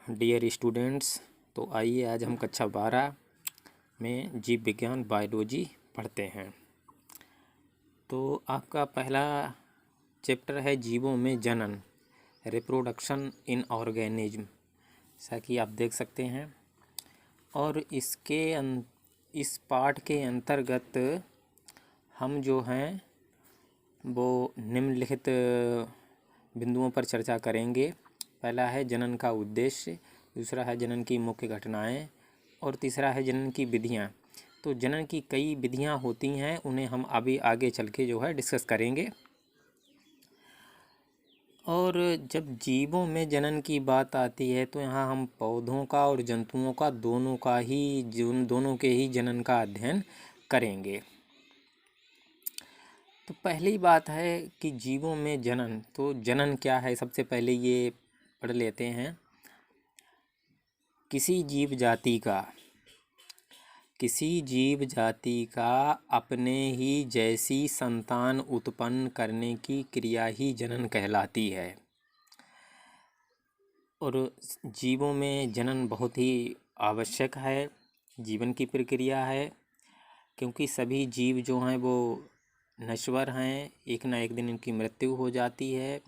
Dear students, तो आइए आज हम कक्षा 12 में जीव विज्ञान बायोलॉजी पढ़ते हैं। तो आपका पहला चैप्टर है जीवों में जनन, रिप्रोडक्शन इन ऑर्गेनिज्म, जैसा कि आप देख सकते हैं। और इस पाठ के अंतर्गत हम जो हैं वो निम्नलिखित बिंदुओं पर चर्चा करेंगे। पहला है जनन का उद्देश्य, दूसरा है जनन की मुख्य घटनाएं और तीसरा है जनन की विधियां। तो जनन की कई विधियां होती हैं, उन्हें हम अभी आगे चल के जो है डिस्कस करेंगे। और जब जीवों में जनन की बात आती है तो यहाँ हम पौधों का और जंतुओं का दोनों के ही जनन का अध्ययन करेंगे। तो पहली बात है कि जीवों में जनन, तो जनन क्या है सबसे पहले ये पढ़ लेते हैं। किसी जीव जाति का अपने ही जैसी संतान उत्पन्न करने की क्रिया ही जनन कहलाती है। और जीवों में जनन बहुत ही आवश्यक है, जीवन की प्रक्रिया है, क्योंकि सभी जीव जो हैं वो नश्वर हैं, एक ना एक दिन इनकी मृत्यु हो जाती है।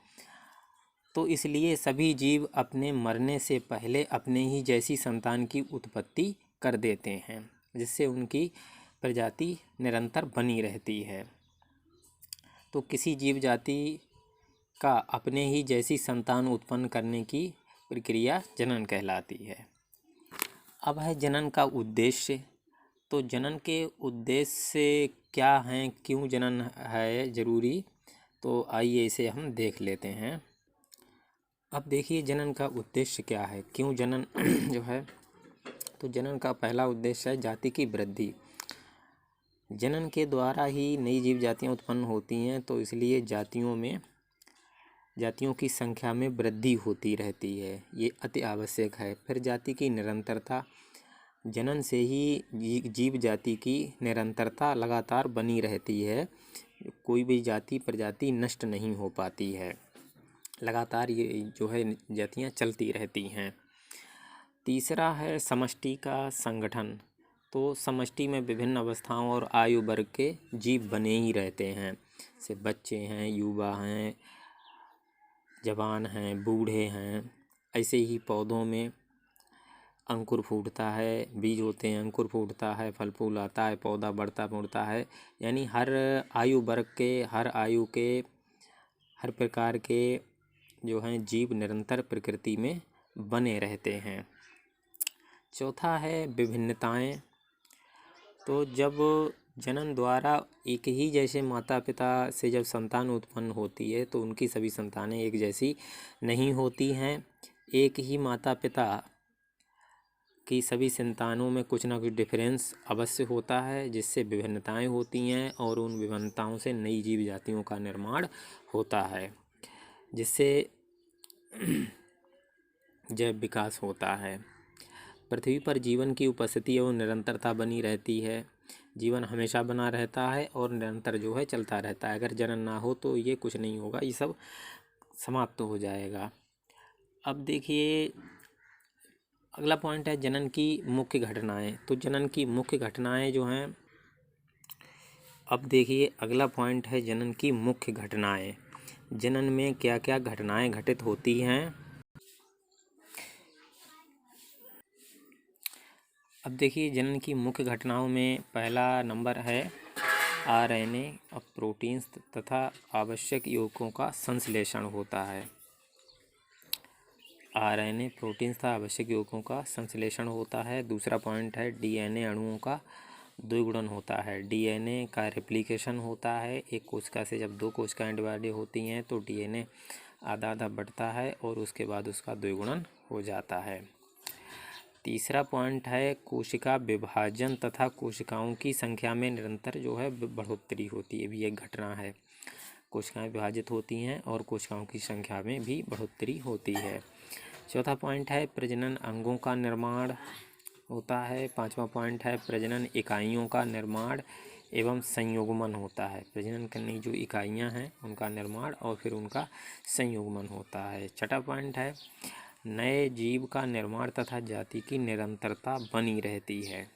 तो इसलिए सभी जीव अपने मरने से पहले अपने ही जैसी संतान की उत्पत्ति कर देते हैं, जिससे उनकी प्रजाति निरंतर बनी रहती है। तो किसी जीव जाति का अपने ही जैसी संतान उत्पन्न करने की प्रक्रिया जनन कहलाती है। अब है जनन का उद्देश्य। तो जनन के उद्देश्य क्या हैं, क्यों जनन है ज़रूरी, तो आइए इसे हम देख लेते हैं। अब देखिए जनन का उद्देश्य क्या है, क्यों जनन जो है। तो जनन का पहला उद्देश्य है जाति की वृद्धि। जनन के द्वारा ही नई जीव जातियाँ उत्पन्न होती हैं, तो इसलिए जातियों की संख्या में वृद्धि होती रहती है, ये अति आवश्यक है। फिर जाति की निरंतरता, जनन से ही जीव जाति की निरंतरता लगातार बनी रहती है, कोई भी जाति प्रजाति नष्ट नहीं हो पाती है, लगातार ये जो है जातियाँ चलती रहती हैं। तीसरा है समष्टि का संगठन। तो समष्टि में विभिन्न अवस्थाओं और आयु वर्ग के जीव बने ही रहते हैं, जैसे बच्चे हैं, युवा हैं, जवान हैं, बूढ़े हैं। ऐसे ही पौधों में अंकुर फूटता है, बीज होते हैं, अंकुर फूटता है, फल फूल आता है, पौधा बढ़ता फूटता है। यानी हर आयु वर्ग के, हर आयु के, हर प्रकार के जो हैं जीव निरंतर प्रकृति में बने रहते हैं। चौथा है विभिन्नताएं। तो जब जनन द्वारा एक ही जैसे माता पिता से जब संतान उत्पन्न होती है तो उनकी सभी संतानें एक जैसी नहीं होती हैं। एक ही माता पिता की सभी संतानों में कुछ ना कुछ डिफरेंस अवश्य होता है, जिससे विभिन्नताएं होती हैं और उन विभिन्नताओं से नई जीव जातियों का निर्माण होता है, जिससे जैव विकास होता है। पृथ्वी पर जीवन की उपस्थिति और निरंतरता बनी रहती है, जीवन हमेशा बना रहता है और निरंतर जो है चलता रहता है। अगर जनन ना हो तो ये कुछ नहीं होगा, ये सब समाप्त हो जाएगा। अब देखिए अगला पॉइंट है जनन की मुख्य घटनाएं। तो जनन की मुख्य घटनाएं जो हैं, अब देखिए अगला पॉइंट है जनन की मुख्य घटनाएं। जनन में क्या क्या घटनाएं घटित होती हैं। अब देखिए जनन की मुख्य घटनाओं में पहला नंबर है आरएनए और प्रोटीन्स तथा आवश्यक यौगिकों का संश्लेषण होता है। आरएनए, प्रोटीन्स तथा आवश्यक यौगिकों का संश्लेषण होता है। दूसरा पॉइंट है डीएनए अणुओं का द्विगुणन होता है। डीएनए का रेप्लिकेशन होता है। एक कोशिका से जब दो कोशिकाएं डिवाइड होती हैं तो डीएनए आधा आधा बढ़ता है और उसके बाद उसका द्विगुणन हो जाता है। तीसरा पॉइंट है कोशिका विभाजन तथा कोशिकाओं की संख्या में निरंतर जो है बढ़ोतरी होती है, भी एक घटना है। कोशिकाएं विभाजित होती हैं और कोशिकाओं की संख्या में भी बढ़ोतरी होती है। चौथा पॉइंट है प्रजनन अंगों का निर्माण होता है। पांचवा पॉइंट है प्रजनन इकाइयों का निर्माण एवं संयुग्मन होता है। प्रजनन करने जो इकाइयां हैं उनका निर्माण और फिर उनका संयुग्मन होता है। छठा पॉइंट है नए जीव का निर्माण तथा जाति की निरंतरता बनी रहती है।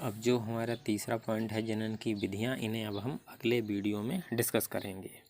अब जो हमारा तीसरा पॉइंट है जनन की विधियाँ, इन्हें अब हम अगले वीडियो में डिस्कस करेंगे।